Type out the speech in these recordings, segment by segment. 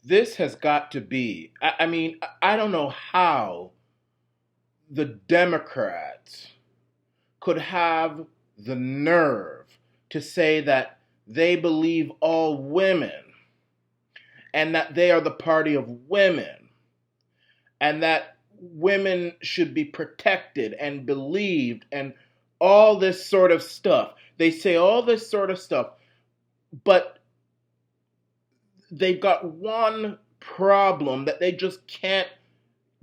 This has got to be. I mean, I don't know how the Democrats could have the nerve to say that they believe all women and that they are the party of women and that women should be protected and believed and all this sort of stuff. They say all this sort of stuff, but they've got one problem that they just can't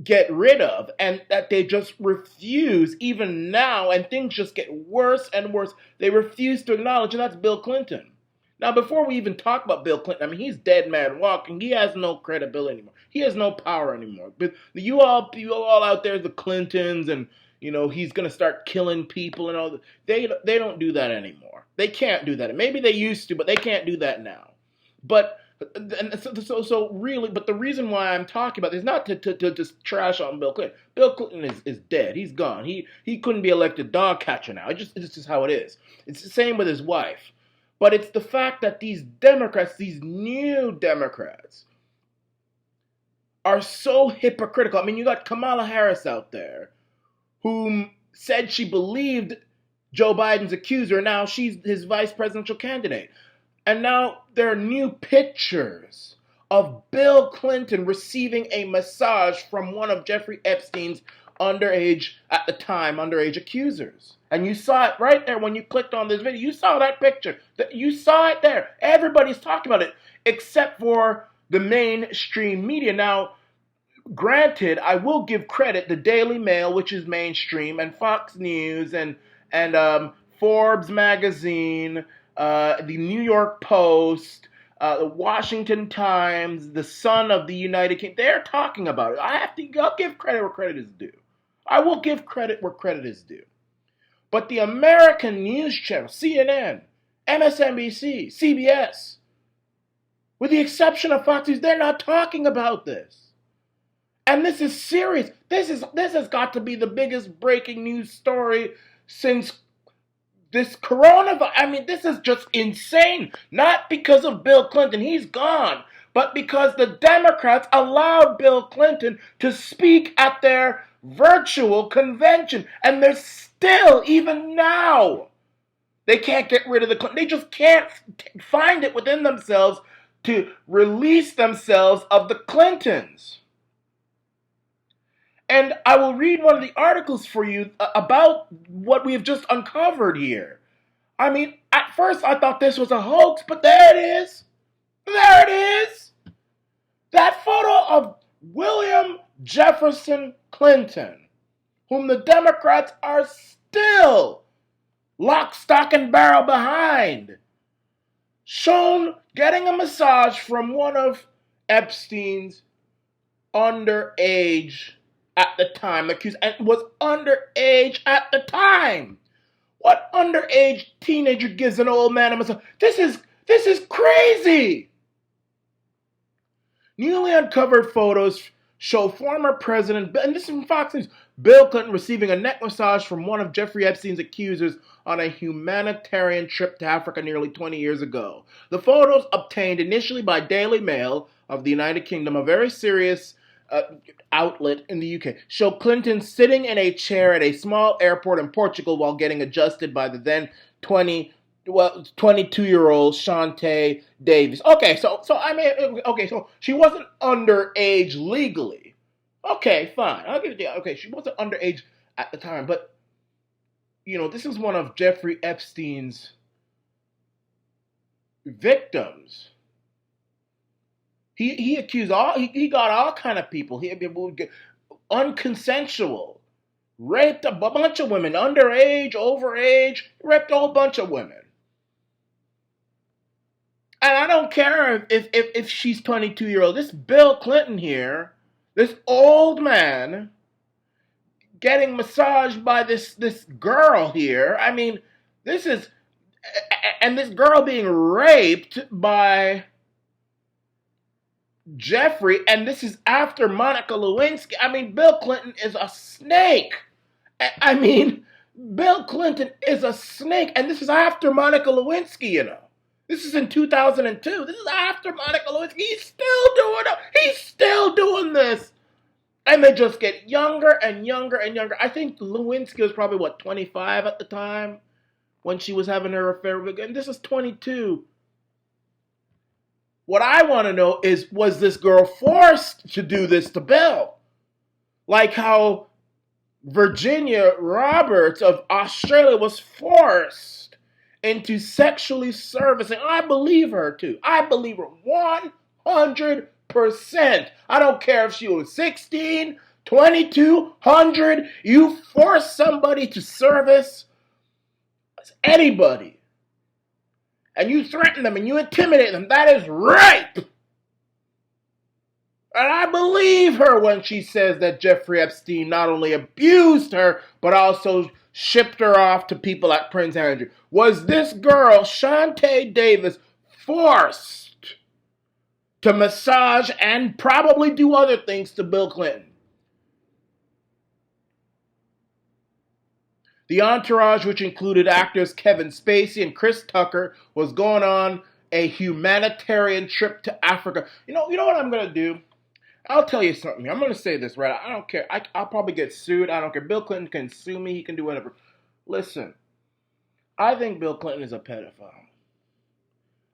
get rid of, and that they just refuse even now, and things just get worse and worse. They refuse to acknowledge, and that's Bill Clinton. Now, before we even talk about Bill Clinton, I mean, he's dead man walking. He has no credibility anymore. He has no power anymore. But you all out there, the Clintons, and he's gonna start killing people and all that. They don't do that anymore. They can't do that. Maybe they used to, but they can't do that now. But and so really, but the reason why I'm talking about this is not to just trash on Bill Clinton. Bill Clinton is dead. He's gone. He couldn't be elected dog catcher now. It's just how it is. It's the same with his wife. But it's the fact that these Democrats, these new Democrats, are so hypocritical. I mean, you got Kamala Harris out there, whom said she believed Joe Biden's accuser. Now she's his vice presidential candidate. And now there are new pictures of Bill Clinton receiving a massage from one of Jeffrey Epstein's underage accusers. And you saw it right there when you clicked on this video. You saw that picture. You saw it there. Everybody's talking about it, except for the mainstream media. Now, granted, I will give credit, the Daily Mail, which is mainstream, and Fox News, and Forbes magazine, the New York Post, the Washington Times, the Sun of the United Kingdom, they're talking about it. I'll give credit where credit is due. I will give credit where credit is due. But the American news channel, CNN, MSNBC, CBS, with the exception of Fox News, they're not talking about this. And this is serious. This has got to be the biggest breaking news story since this coronavirus. I mean, this is just insane. Not because of Bill Clinton, he's gone, but because the Democrats allowed Bill Clinton to speak at their virtual convention. And they're still, even now, they can't get rid of the Clinton. They just can't find it within themselves to release themselves of the Clintons. And I will read one of the articles for you about what we have just uncovered here. I mean, at first I thought this was a hoax, but there it is. There it is. That photo of William Jefferson Clinton, whom the Democrats are still lock, stock, and barrel behind, shown getting a massage from one of Epstein's underage at the time, accused, and was underage at the time. What underage teenager gives an old man a massage? This is crazy. Newly uncovered photos show former President, and this is from Fox News, Bill Clinton receiving a neck massage from one of Jeffrey Epstein's accusers on a humanitarian trip to Africa nearly 20 years ago. The photos, obtained initially by Daily Mail of the United Kingdom, a very serious outlet in the UK, show Clinton sitting in a chair at a small airport in Portugal while getting adjusted by the then 22-year-old Chauntae Davies. Okay, so she wasn't underage legally. Okay, fine. I'll give it to you. Okay, she wasn't underage at the time, but this is one of Jeffrey Epstein's victims. He accused he got all kind of people. He unconsensual, raped a bunch of women, underage, overage, raped a whole bunch of women. And I don't care if she's 22-year-old. This Bill Clinton here, this old man, getting massaged by this girl here. I mean, this girl being raped by Jeffrey, and this is after Monica Lewinsky. I mean, Bill Clinton is a snake. I mean, Bill Clinton is a snake, and this is after Monica Lewinsky, This is in 2002. This is after Monica Lewinsky. He's still doing this. And they just get younger and younger and younger. I think Lewinsky was probably, 25 at the time when she was having her affair with, and this is 22. What I want to know is, was this girl forced to do this to Bill? Like how Virginia Roberts of Australia was forced into sexually servicing. I believe her too. I believe her 100%. I don't care if she was 16, 22, 100. You force somebody to service anybody, and you threaten them and you intimidate them. That is rape. And I believe her when she says that Jeffrey Epstein not only abused her, but also shipped her off to people like Prince Andrew. Was this girl, Chauntae Davies, forced to massage and probably do other things to Bill Clinton? The entourage, which included actors Kevin Spacey and Chris Tucker, was going on a humanitarian trip to Africa. You know what I'm going to do? I'll tell you something. I'm going to say this, right? I don't care. I'll probably get sued. I don't care. Bill Clinton can sue me. He can do whatever. Listen, I think Bill Clinton is a pedophile.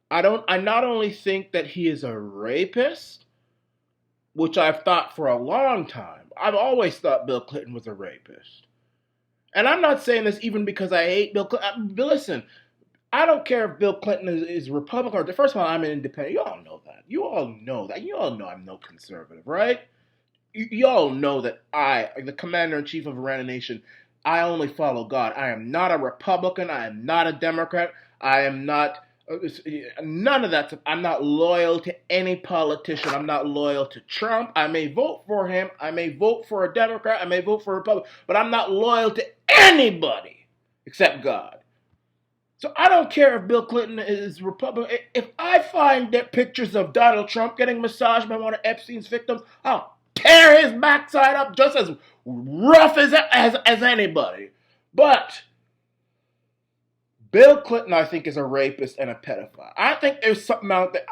I not only think that he is a rapist, which I've thought for a long time. I've always thought Bill Clinton was a rapist. And I'm not saying this even because I hate Bill Clinton. Listen, I don't care if Bill Clinton is Republican or... First of all, I'm an independent. You all know that. You all know I'm no conservative, right? You all know that I, the commander-in-chief of Arana Nation, I only follow God. I am not a Republican. I am not a Democrat. I am not... None of that. I'm not loyal to any politician. I'm not loyal to Trump. I may vote for him. I may vote for a Democrat. I may vote for a Republican. But I'm not loyal to anybody except God. So I don't care if Bill Clinton is Republican. If I find that pictures of Donald Trump getting massaged by one of Epstein's victims, I'll tear his backside up just as rough as anybody. But Bill Clinton, I think, is a rapist and a pedophile. I think there's something out there.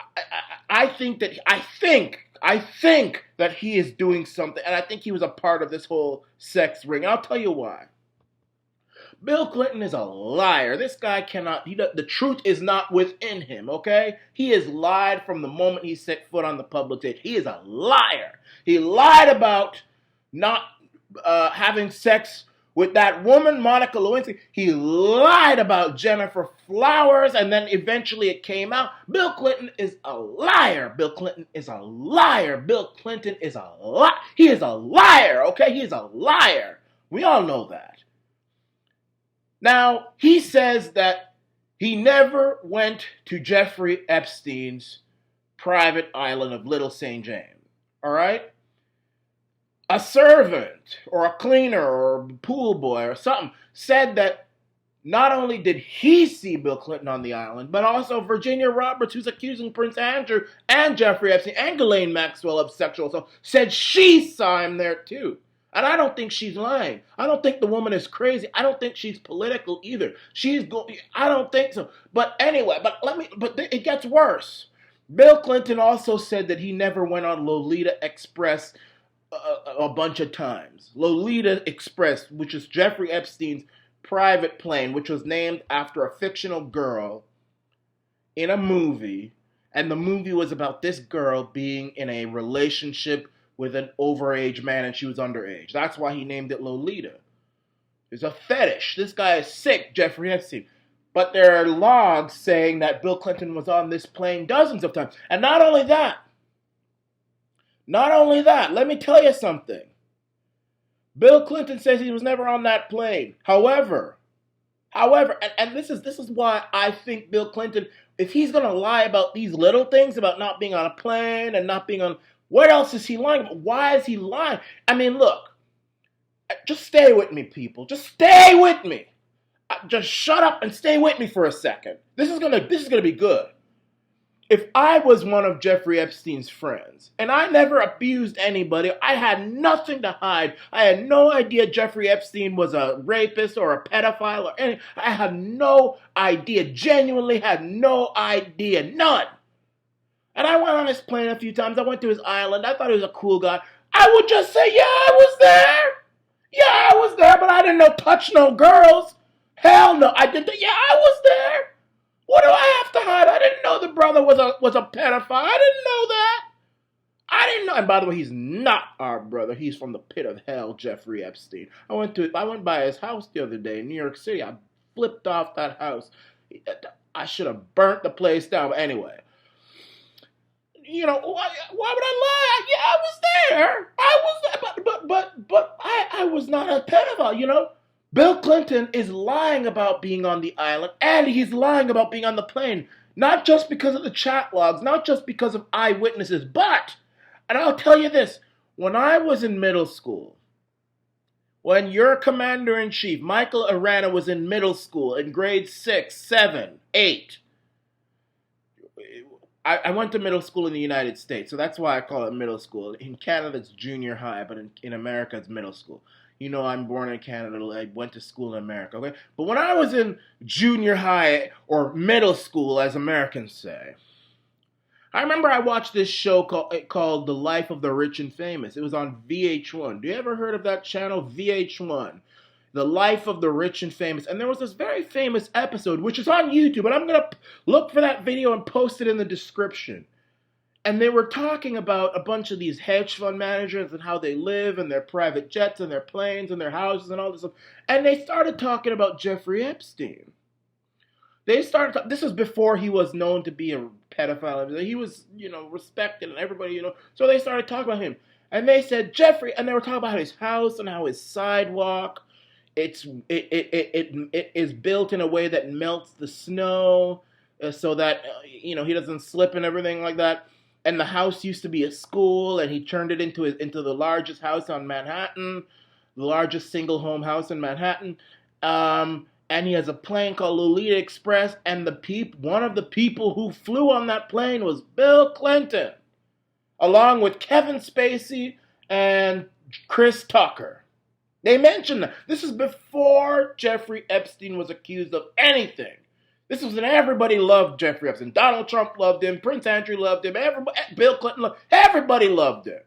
I think that he is doing something, and I think he was a part of this whole sex ring. I'll tell you why. Bill Clinton is a liar. This guy the truth is not within him, okay? He has lied from the moment he set foot on the public stage. He is a liar. He lied about not having sex with that woman, Monica Lewinsky. He lied about Jennifer Flowers, and then eventually it came out. Bill Clinton is a liar. Bill Clinton is a liar. Bill Clinton is a liar. He is a liar, okay? He is a liar. We all know that. Now, he says that he never went to Jeffrey Epstein's private island of Little St. James, all right? A servant or a cleaner or a pool boy or something said that not only did he see Bill Clinton on the island, but also Virginia Roberts, who's accusing Prince Andrew and Jeffrey Epstein and Ghislaine Maxwell of sexual assault, said she saw him there too. And I don't think she's lying. I don't think the woman is crazy. I don't think she's political either. I don't think so. But anyway, it gets worse. Bill Clinton also said that he never went on Lolita Express a bunch of times. Lolita Express, which is Jeffrey Epstein's private plane, which was named after a fictional girl in a movie. And the movie was about this girl being in a relationship with an overage man, and she was underage. That's why he named it Lolita. There's a fetish. This guy is sick, Jeffrey Epstein. But there are logs saying that Bill Clinton was on this plane dozens of times. And not only that, let me tell you something. Bill Clinton says he was never on that plane. However, and this is why I think Bill Clinton, if he's going to lie about these little things, about not being on a plane and not being on... What else is he lying about? Why is he lying? I mean, look, just stay with me, people. Just stay with me. Just shut up and stay with me for a second. This is gonna be good. if I was one of Jeffrey Epstein's friends, and I never abused anybody, I had nothing to hide. I had no idea Jeffrey Epstein was a rapist or a pedophile or anything. I had no idea, genuinely had no idea, none. And I went on his plane a few times. I went to his island. I thought he was a cool guy. I would just say, yeah, I was there. Yeah, I was there, but I didn't know touch no girls. Hell no, I didn't. Yeah, I was there. What do I have to hide? I didn't know the brother was a pedophile. I didn't know that. I didn't know. And by the way, he's not our brother. He's from the pit of hell, Jeffrey Epstein. I went by his house the other day in New York City. I flipped off that house. I should have burnt the place down. But anyway, you know, why would I lie? Yeah, I was there. I was there, but I was not a pedophile, you know? Bill Clinton is lying about being on the island, and he's lying about being on the plane. Not just because of the chat logs, not just because of eyewitnesses, but, and I'll tell you this, when I was in middle school, when your commander-in-chief, Michael Arana, was in middle school, in grade 6, 7, 8, I went to middle school in the United States, so that's why I call it middle school. In Canada, it's junior high, but in America, it's middle school. You know, I'm born in Canada. I went to school in America, okay? But when I was in junior high, or middle school, as Americans say, I remember I watched this show called The Life of the Rich and Famous. It was on VH1. Do you ever heard of that channel, VH1? The Life of the Rich and Famous. And there was this very famous episode, which is on YouTube, and I'm going to look for that video and post it in the description. And they were talking about a bunch of these hedge fund managers and how they live and their private jets and their planes and their houses and all this stuff. And they started talking about Jeffrey Epstein. This was before he was known to be a pedophile. He was, you know, respected and everybody, you know. So they started talking about him. And they said, Jeffrey, and they were talking about his house and how his sidewalk, it is built in a way that melts the snow so that, you know, he doesn't slip and everything like that. And the house used to be a school, and he turned it into the largest house on Manhattan, the largest single home house in Manhattan. And he has a plane called Lolita Express, and one of the people who flew on that plane was Bill Clinton, along with Kevin Spacey and Chris Tucker. They mentioned that. This is before Jeffrey Epstein was accused of anything. This was when everybody loved Jeffrey Epstein. Donald Trump loved him. Prince Andrew loved him. Bill Clinton loved him. Everybody loved him.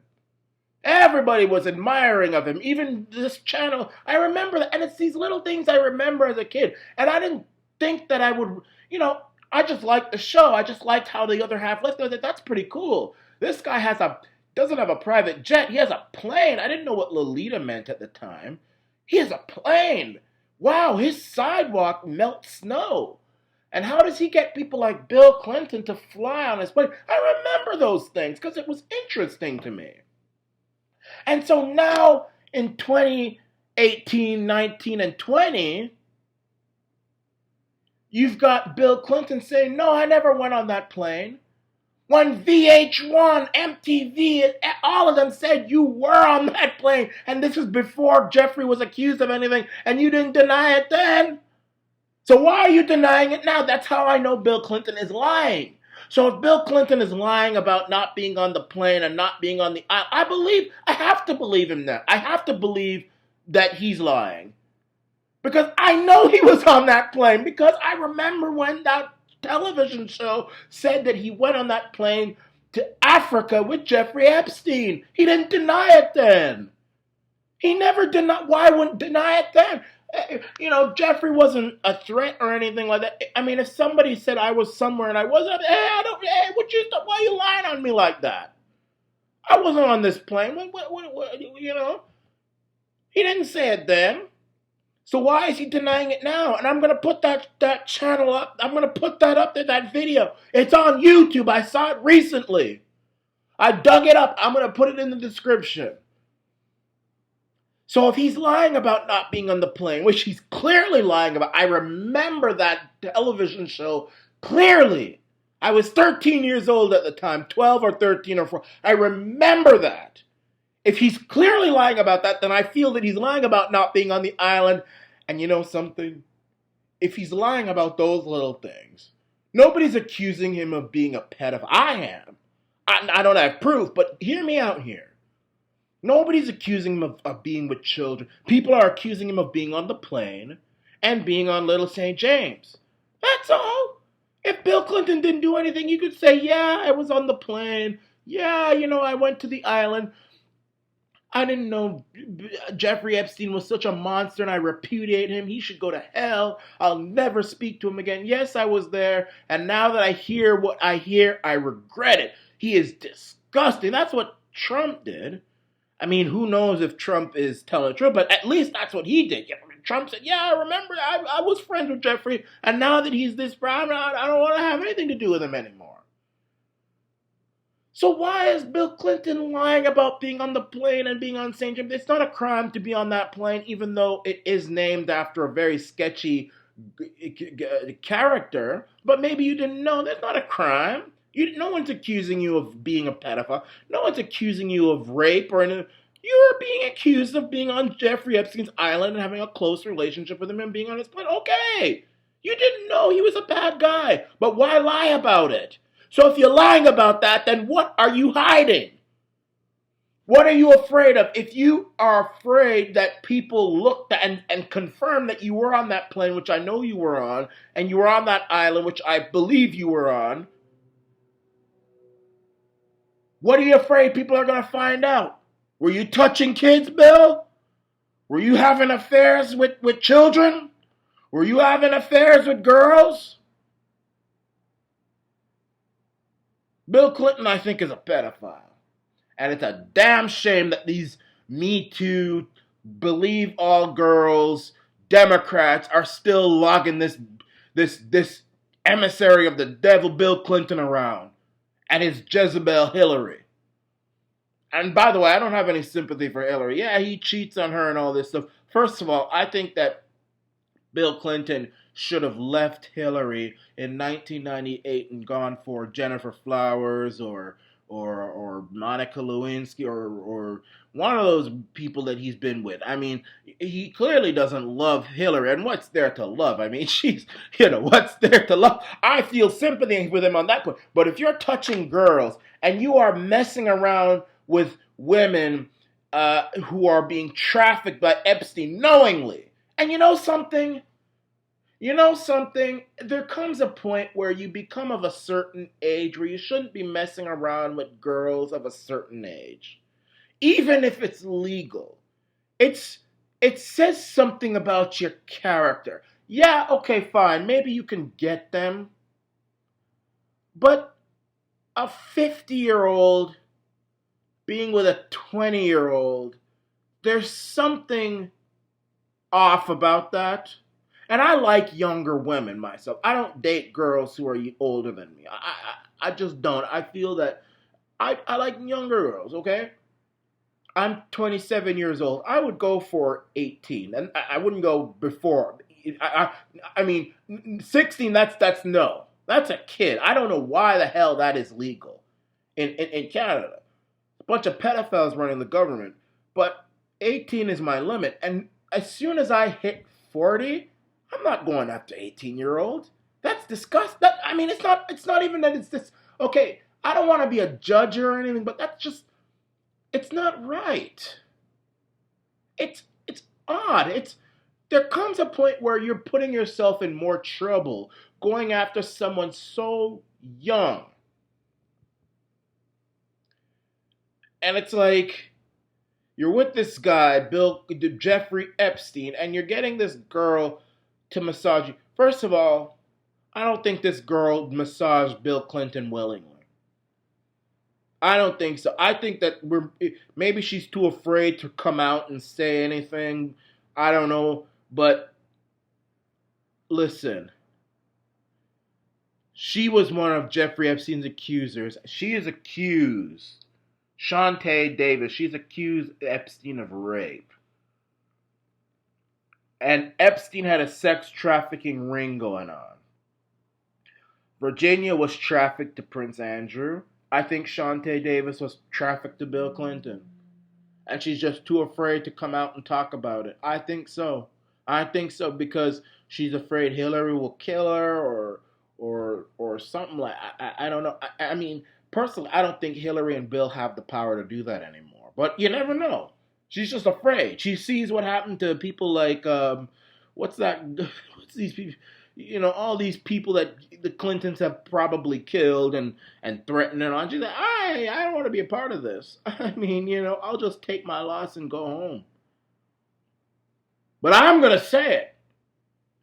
Everybody was admiring of him. Even this channel. I remember that. And it's these little things I remember as a kid. And I didn't think that I would, you know, I just liked the show. I just liked how the other half lived. I said, that's pretty cool. This guy doesn't have a private jet. He has a plane. I didn't know what Lolita meant at the time. He has a plane. Wow, his sidewalk melts snow. And how does he get people like Bill Clinton to fly on his plane? I remember those things because it was interesting to me. And so now in 2018, 19, and 20, you've got Bill Clinton saying, no, I never went on that plane. When VH1, MTV, all of them said you were on that plane, and this is before Jeffrey was accused of anything, and you didn't deny it then. So why are you denying it now? That's how I know Bill Clinton is lying. So if Bill Clinton is lying about not being on the plane and not being on the aisle, I have to believe him now. I have to believe that he's lying. Because I know he was on that plane, because I remember when that television show said that he went on that plane to Africa with Jeffrey Epstein. He didn't deny it then. He never denied. Why wouldn't deny it then? You know, Jeffrey wasn't a threat or anything like that. I mean, if somebody said I was somewhere and I wasn't, why are you lying on me like that? I wasn't on this plane. You know? He didn't say it then. So why is he denying it now? And I'm going to put that channel up. I'm going to put that up there, that video. It's on YouTube. I saw it recently. I dug it up. I'm going to put it in the description. So if he's lying about not being on the plane, which he's clearly lying about, I remember that television show clearly. I was 13 years old at the time, 12 or 13 or 14. I remember that. If he's clearly lying about that, then I feel that he's lying about not being on the island. And you know something? If he's lying about those little things, Nobody's accusing him of being a pedophile. I am. I don't have proof, but hear me out here. Nobody's accusing him of being with children. People are accusing him of being on the plane and being on Little St. James. That's all. If Bill Clinton didn't do anything, you could say, yeah, I was on the plane. Yeah, I went to the island. I didn't know Jeffrey Epstein was such a monster and I repudiate him. He should go to hell. I'll never speak to him again. Yes, I was there. And now that I hear what I hear, I regret it. He is disgusting. That's what Trump did. I mean, who knows if Trump is telling the truth, but at least that's what he did. Trump said, yeah, I remember I was friends with Jeffrey, and now that he's this brown, I don't want to have anything to do with him anymore. So why is Bill Clinton lying about being on the plane and being on St. James? It's not a crime to be on that plane, even though it is named after a very sketchy character. But maybe you didn't know. That's not a crime. No one's accusing you of being a pedophile. No one's accusing you of rape or anything. You're being accused of being on Jeffrey Epstein's island and having a close relationship with him and being on his plane. Okay. You didn't know he was a bad guy. But why lie about it? So if you're lying about that, then what are you hiding? What are you afraid of? If you are afraid that people looked and confirmed that you were on that plane, which I know you were on, and you were on that island, which I believe you were on, what are you afraid people are going to find out? Were you touching kids, Bill? Were you having affairs with children? Were you having affairs with girls? Bill Clinton, I think, is a pedophile. And it's a damn shame that these Me Too, believe all girls, Democrats are still logging this emissary of the devil, Bill Clinton, around. And his Jezebel, Hillary. And by the way, I don't have any sympathy for Hillary. Yeah, he cheats on her and all this stuff. First of all, I think that Bill Clinton should have left Hillary in 1998 and gone for Jennifer Flowers or Monica Lewinsky or one of those people that he's been with. I mean, he clearly doesn't love Hillary, and what's there to love? I mean, she's, what's there to love? I feel sympathy with him on that point. But if you're touching girls and you are messing around with women who are being trafficked by Epstein knowingly, and you know something? There comes a point where you become of a certain age where you shouldn't be messing around with girls of a certain age. Even if it's legal. It says something about your character. Yeah, okay, fine. Maybe you can get them. But a 50-year-old being with a 20-year-old, there's something off about that. And I like younger women myself. I don't date girls who are older than me. I just don't. I feel that I like younger girls, okay? I'm 27 years old. I would go for 18. And I wouldn't go before. I mean, 16, that's no. That's a kid. I don't know why the hell that is legal in Canada. A bunch of pedophiles running the government. But 18 is my limit. And as soon as I hit 40... I'm not going after 18-year-olds. That's disgusting. It's not even that it's this. Okay, I don't want to be a judge or anything, but it's not right. It's odd. There comes a point where you're putting yourself in more trouble going after someone so young. And it's like, you're with this guy, Jeffrey Epstein, and you're getting this girl to massage you. First of all, I don't think this girl massaged Bill Clinton willingly. I don't think so. I think that maybe she's too afraid to come out and say anything. I don't know. But listen, she was one of Jeffrey Epstein's accusers. She is accused. Chauntae Davies, she's accused Epstein of rape. And Epstein had a sex trafficking ring going on. Virginia was trafficked to Prince Andrew. I think Chauntae Davies was trafficked to Bill Clinton. And she's just too afraid to come out and talk about it. I think so. Because she's afraid Hillary will kill her or something like I don't know. I mean, personally, I don't think Hillary and Bill have the power to do that anymore. But you never know. She's just afraid. She sees what happened to people like what's that? What's these people? You know, all these people that the Clintons have probably killed and threatened and on. She's like, I don't want to be a part of this. I mean, you know, I'll just take my loss and go home. But I'm gonna say it.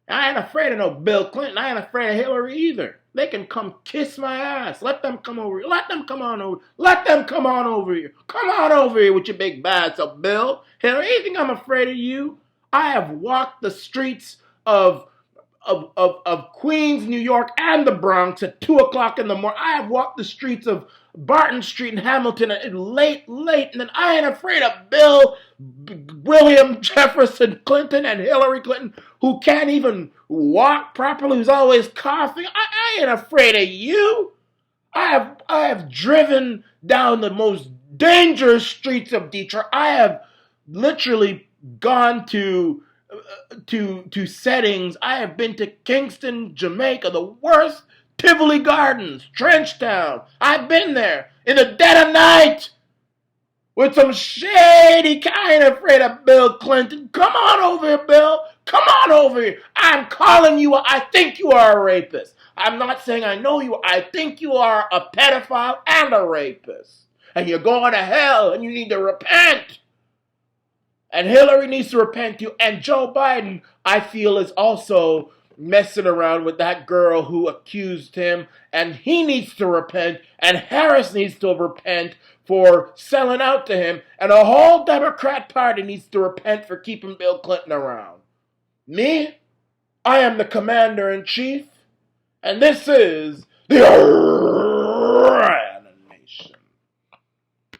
I ain't afraid of no Bill Clinton. I ain't afraid of Hillary either. They can come kiss my ass. Let them come over here. Let them come on over. Let them come on over here. Come on over here with your big bad self, Bill. Hillary, you think I'm afraid of you? I have walked the streets of Queens, New York, and the Bronx at 2 o'clock in the morning. I have walked the streets of Barton Street in Hamilton at late, and then I ain't afraid of Bill, William Jefferson Clinton, and Hillary Clinton, who can't even walk properly, who's always coughing. I ain't afraid of you. I have driven down the most dangerous streets of Detroit. I have literally gone to settings. I have been to Kingston, Jamaica, the worst, Tivoli Gardens, Trenchtown. I've been there in the dead of night with some shady kind afraid of Bill Clinton. Come on over here, Bill. Come on over here. I'm calling you. I think you are a rapist. I'm not saying I know you. I think you are a pedophile and a rapist. And you're going to hell and you need to repent. And Hillary needs to repent too. And Joe Biden, I feel, is also messing around with that girl who accused him. And he needs to repent. And Harris needs to repent for selling out to him. And the whole Democrat Party needs to repent for keeping Bill Clinton around. Me? I am the commander-in-chief. And this is the